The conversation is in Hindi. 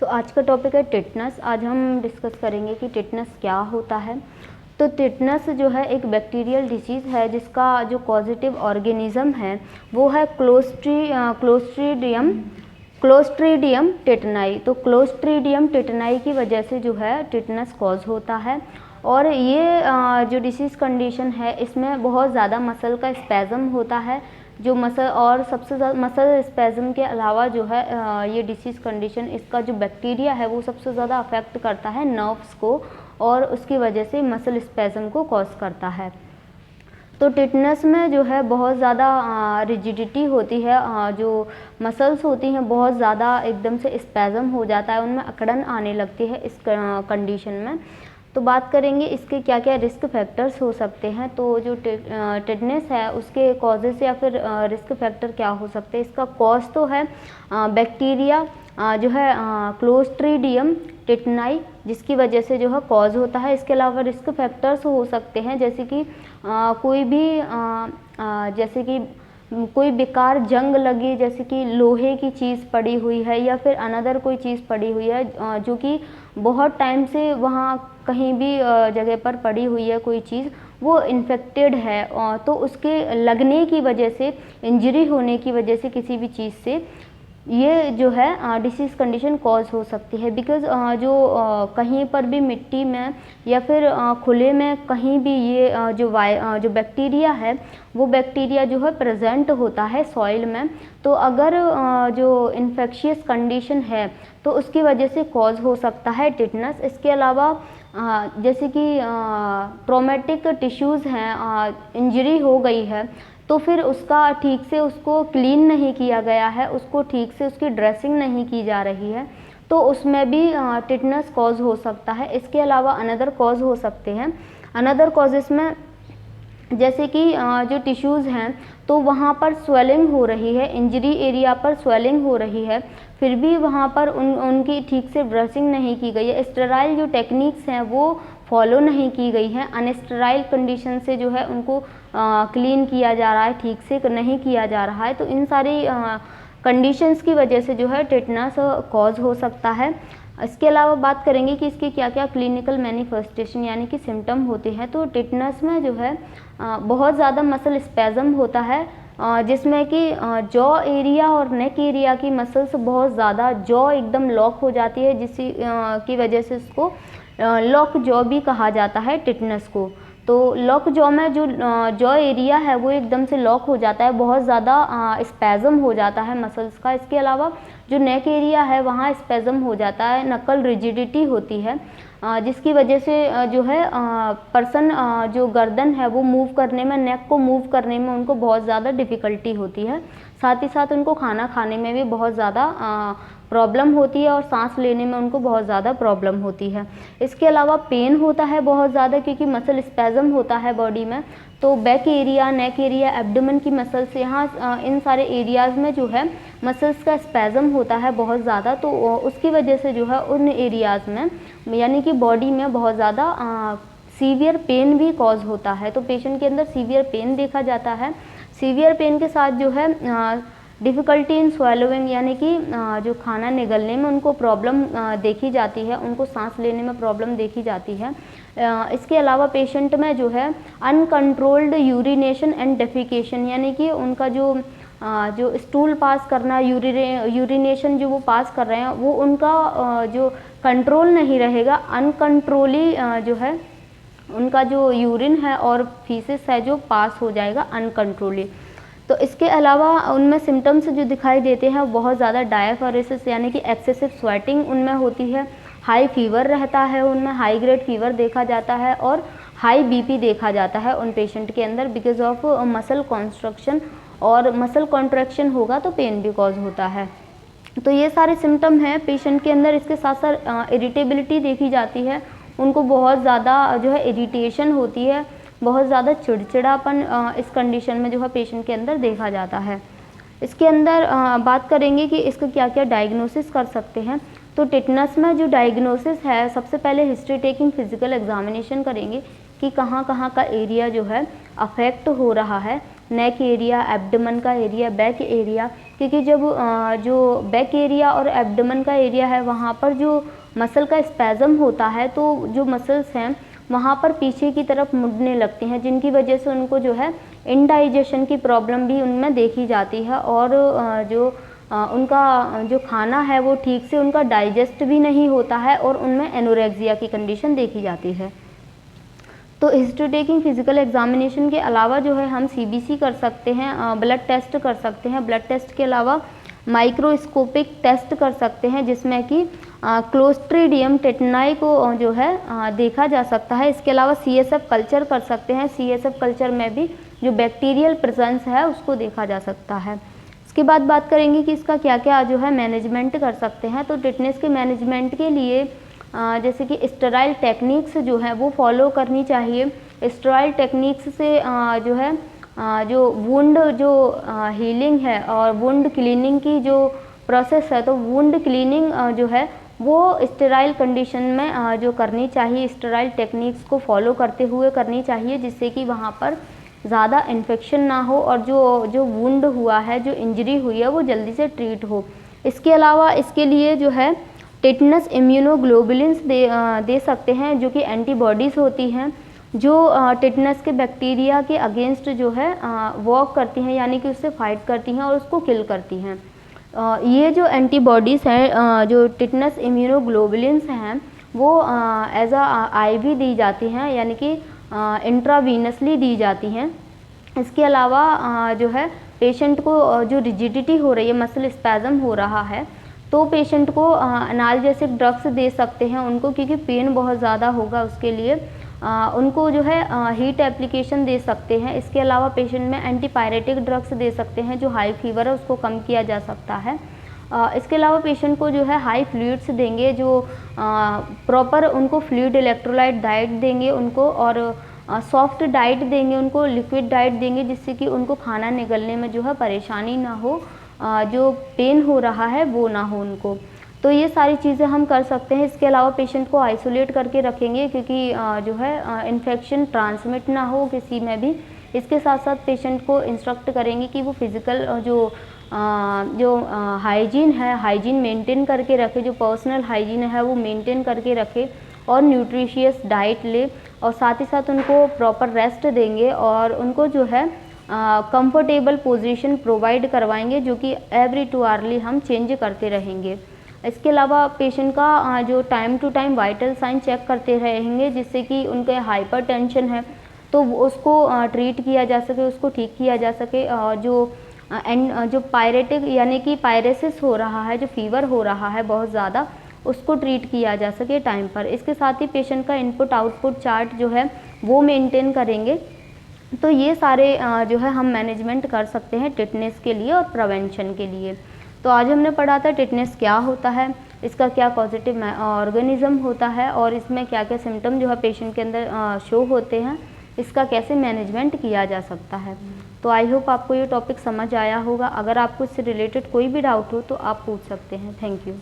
तो आज का टॉपिक है टिटनस। आज हम डिस्कस करेंगे कि टिटनस क्या होता है। तो टिटनस जो है एक बैक्टीरियल डिसीज़ है जिसका जो पॉजिटिव ऑर्गेनिज्म है वो है क्लोस्ट्रीडियम टिटनाई। तो क्लोस्ट्रीडियम टिटनाई की वजह से जो है टिटनस कॉज होता है। और ये जो डिसीज़ कंडीशन है इसमें बहुत ज़्यादा मसल का स्पैज़म होता है, जो मसल और सबसे ज़्यादा मसल स्पैज़म के अलावा जो है ये डिसीज़ कंडीशन इसका जो बैक्टीरिया है वो सबसे ज़्यादा अफेक्ट करता है नर्व्स को, और उसकी वजह से मसल स्पैज़म को कॉज करता है। तो टिटनस में जो है बहुत ज़्यादा रिजिडिटी होती है, जो मसल्स होती हैं बहुत ज़्यादा एकदम से स्पैज़म हो जाता है, उनमें अकड़न आने लगती है इस कंडीशन में। तो बात करेंगे इसके क्या क्या रिस्क फैक्टर्स हो सकते हैं। तो जो टिटनस है उसके कॉजेस या फिर रिस्क फैक्टर क्या हो सकते हैं। इसका कॉज तो है बैक्टीरिया जो है क्लोस्ट्रीडियम टिटनाई, जिसकी वजह से जो है कॉज होता है। इसके अलावा रिस्क फैक्टर्स हो सकते हैं जैसे कि कोई बेकार जंग लगी, जैसे कि लोहे की चीज़ पड़ी हुई है या फिर अनदर कोई चीज़ पड़ी हुई है जो कि बहुत टाइम से वहाँ कहीं भी जगह पर पड़ी हुई है, कोई चीज़ वो इन्फेक्टेड है, तो उसके लगने की वजह से, इंजरी होने की वजह से किसी भी चीज़ से ये जो है डिसीज़ कंडीशन कॉज हो सकती है। बिकॉज़ कहीं पर भी मिट्टी में या फिर खुले में कहीं भी ये जो बैक्टीरिया है वो बैक्टीरिया जो है प्रेजेंट होता है सॉइल में। तो अगर जो इन्फेक्शियस कंडीशन है तो उसकी वजह से कॉज हो सकता है टिटनस। इसके अलावा जैसे कि ट्रॉमेटिक टिश्यूज़ हैं, इंजरी हो गई है तो फिर उसका ठीक से उसको क्लीन नहीं किया गया है, उसको ठीक से उसकी ड्रेसिंग नहीं की जा रही है, तो उसमें भी टिटनस कॉज हो सकता है। इसके अलावा अनदर कॉज हो सकते हैं। अनदर कॉजेस में जैसे कि जो टिश्यूज़ हैं तो वहाँ पर स्वेलिंग हो रही है, इंजरी एरिया पर स्वेलिंग हो रही है, फिर भी वहाँ पर उनकी ठीक से ब्रशिंग नहीं की गई है, स्टेराइल जो टेक्निक्स हैं वो फॉलो नहीं की गई हैं, अनस्टेराइल कंडीशन से जो है उनको क्लीन किया जा रहा है, ठीक से नहीं किया जा रहा है। तो इन सारी कंडीशंस की वजह से जो है टिटनस कॉज हो सकता है। इसके अलावा बात करेंगे कि इसके क्या क्या क्लिनिकल मैनिफेस्टेशन यानी कि सिम्टम होते हैं। तो टिटनस में जो है बहुत ज़्यादा मसल स्पैज़म होता है, जिसमें कि जॉ एरिया और नेक एरिया की मसल्स बहुत ज़्यादा, जॉ एकदम लॉक हो जाती है, जिसकी की वजह से इसको लॉक जॉ भी कहा जाता है टिटनस को। तो लॉक जॉ में जो जॉ एरिया है वो एकदम से लॉक हो जाता है, बहुत ज़्यादा स्पैज़म हो जाता है मसल्स का। इसके अलावा जो नेक एरिया है वहाँ स्पैज़म हो जाता है, नकल रिजिडिटी होती है, जिसकी वजह से जो है पर्सन जो गर्दन है वो मूव करने में, नेक को मूव करने में उनको बहुत ज़्यादा डिफ़िकल्टी होती है। साथ ही साथ उनको खाना खाने में भी बहुत ज़्यादा प्रॉब्लम होती है और सांस लेने में उनको बहुत ज़्यादा प्रॉब्लम होती है। इसके अलावा पेन होता है बहुत ज़्यादा, क्योंकि मसल स्पैज़म होता है बॉडी में। तो back area, neck area, abdomen की मसल्स, यहाँ इन सारे एरियाज़ में जो है मसल्स का स्पैज़म होता है बहुत ज़्यादा। तो उसकी वजह से जो है उन एरियाज़ में यानी कि बॉडी में बहुत ज़्यादा सीवियर पेन भी कॉज होता है। तो पेशेंट के अंदर सीवियर पेन देखा जाता है। सीवियर पेन के साथ जो है डिफ़िकल्टी इन स्वेलोइंग यानी कि जो खाना निगलने में उनको प्रॉब्लम देखी जाती है, उनको सांस लेने में प्रॉब्लम देखी जाती है। इसके अलावा पेशेंट में जो है अनकंट्रोल्ड यूरिनेशन एंड डेफिकेशन यानी कि उनका जो स्टूल पास करना, यूरिनेशन जो वो पास कर रहे हैं वो उनका जो कंट्रोल नहीं रहेगा, अनकंट्रोली जो है उनका जो यूरिन है और फीसेस है जो पास हो जाएगा अनकंट्रोली। तो इसके अलावा उनमें सिम्टम्स जो दिखाई देते हैं बहुत ज़्यादा डायफेरेसिस यानी कि एक्सेसिव स्वेटिंग उनमें होती है, हाई फीवर रहता है, उनमें हाई ग्रेड फीवर देखा जाता है और हाई बीपी देखा जाता है उन पेशेंट के अंदर, बिकॉज ऑफ मसल कॉन्स्ट्रक्शन, और मसल कॉन्ट्रैक्शन होगा तो पेन भी कॉज होता है। तो ये सारे सिम्टम हैं पेशेंट के अंदर। इसके साथ साथ इरिटेबिलिटी देखी जाती है, उनको बहुत ज़्यादा जो है इरिटेशन होती है, बहुत ज़्यादा चिड़चिड़ापन इस कंडीशन में जो है पेशेंट के अंदर देखा जाता है। इसके अंदर बात करेंगे कि इसका क्या क्या डायग्नोसिस कर सकते हैं। तो टिटनस में जो डायग्नोसिस है, सबसे पहले हिस्ट्री टेकिंग फिजिकल एग्जामिनेशन करेंगे कि कहाँ कहाँ का एरिया जो है अफेक्ट हो रहा है। नेक एरिया, एब्डोमेन का एरिया, बैक एरिया, क्योंकि जब जो बैक एरिया और एब्डोमेन का एरिया है वहाँ पर जो मसल का स्पैज़म होता है तो जो मसल्स हैं वहाँ पर पीछे की तरफ मुड़ने लगती हैं, जिनकी वजह से उनको जो है इनडाइजेशन की प्रॉब्लम भी उनमें देखी जाती है और उनका जो खाना है वो ठीक से उनका डाइजेस्ट भी नहीं होता है और उनमें एनोरेक्सिया की कंडीशन देखी जाती है। तो हिस्ट्री टेकिंग फिजिकल एग्जामिनेशन के अलावा जो है हम सीबीसी कर सकते हैं, ब्लड टेस्ट कर सकते हैं। ब्लड टेस्ट के अलावा माइक्रोस्कोपिक टेस्ट कर सकते हैं जिसमें कि क्लोस्ट्रीडियम टेटनाई को जो है देखा जा सकता है। इसके अलावा सीएसएफ कल्चर कर सकते हैं। सीएसएफ कल्चर में भी जो बैक्टीरियल प्रेजेंस है उसको देखा जा सकता है। इसके बाद बात करेंगे कि इसका क्या क्या जो है मैनेजमेंट कर सकते हैं। तो टिटनेस के मैनेजमेंट के लिए जैसे कि स्टेराइल टेक्निक्स जो है वो फॉलो करनी चाहिए। स्टेराइल टेक्निक्स से जो है जो वुंड जो हीलिंग है और वुंड क्लीनिंग की जो प्रोसेस है, तो वुंड क्लीनिंग जो है वो स्टेराइल कंडीशन में जो करनी चाहिए, स्टेराइल टेक्निक्स को फॉलो करते हुए करनी चाहिए, जिससे कि वहाँ पर ज़्यादा इन्फेक्शन ना हो और जो वुंड हुआ है, जो इंजरी हुई है वो जल्दी से ट्रीट हो। इसके अलावा इसके लिए जो है टिटनस इम्यूनोग्लोबुलिन्स दे सकते हैं, जो कि एंटीबॉडीज़ होती हैं जो टिटनस के बैक्टीरिया के अगेंस्ट जो है वर्क करती हैं, यानी कि उससे फाइट करती हैं और उसको किल करती हैं। ये जो एंटीबॉडीज़ हैं, जो टिटनस इम्यूनोग्लोबुलिन्स हैं, वो एज IV दी जाती हैं, यानी कि इंट्रावीनसली दी जाती हैं। इसके अलावा जो है पेशेंट को जो रिजिडिटी हो रही है, मसल स्पैज़म हो रहा है, तो पेशेंट को एनाल्जेसिक ड्रग्स दे सकते हैं उनको, क्योंकि पेन बहुत ज़्यादा होगा उसके लिए उनको जो है हीट एप्लीकेशन दे सकते हैं। इसके अलावा पेशेंट में एंटीपायरेटिक ड्रग्स दे सकते हैं, जो हाई फीवर है उसको कम किया जा सकता है। इसके अलावा पेशेंट को जो है हाई फ्लूइड्स देंगे, जो प्रॉपर उनको फ्लूइड इलेक्ट्रोलाइट डाइट देंगे उनको, और सॉफ्ट डाइट देंगे उनको, लिक्विड डाइट देंगे, जिससे कि उनको खाना निगलने में जो है परेशानी ना हो, जो पेन हो रहा है वो ना हो उनको। तो ये सारी चीज़ें हम कर सकते हैं। इसके अलावा पेशेंट को आइसोलेट करके रखेंगे, क्योंकि जो है इन्फेक्शन ट्रांसमिट ना हो किसी में भी। इसके साथ साथ पेशेंट को इंस्ट्रक्ट करेंगे कि वो फिज़िकल जो हाइजीन है, हाइजीन मेंटेन करके रखे, जो पर्सनल हाइजीन है वो मेंटेन करके रखे, और न्यूट्रिशियस डाइट ले, और साथ ही साथ उनको प्रॉपर रेस्ट देंगे और उनको जो है कंफर्टेबल पोजीशन प्रोवाइड करवाएंगे, जो कि एवरी 2 आवर्ली हम चेंज करते रहेंगे। इसके अलावा पेशेंट का जो time to time vital sign check करते रहेंगे, जिससे कि उनके हाइपरटेंशन है तो उसको ट्रीट किया जा सके, उसको ठीक किया जा सके। जो पायरेटिक यानी कि पायरेसिस हो रहा है, जो फीवर हो रहा है बहुत ज़्यादा, उसको ट्रीट किया जा सके टाइम पर। इसके साथ ही पेशेंट का इनपुट आउटपुट चार्ट जो है वो मेंटेन करेंगे। तो ये सारे जो है हम मैनेजमेंट कर सकते हैं टिटनेस के लिए और प्रिवेंशन के लिए। तो आज हमने पढ़ा था टिटनेस क्या होता है, इसका क्या पॉजिटिव ऑर्गेनिज्म होता है, और इसमें क्या क्या सिम्टम जो है पेशेंट के अंदर शो होते हैं, इसका कैसे मैनेजमेंट किया जा सकता है। तो आई होप आपको ये टॉपिक समझ आया होगा। अगर आपको इससे रिलेटेड कोई भी डाउट हो तो आप पूछ सकते हैं। Thank you.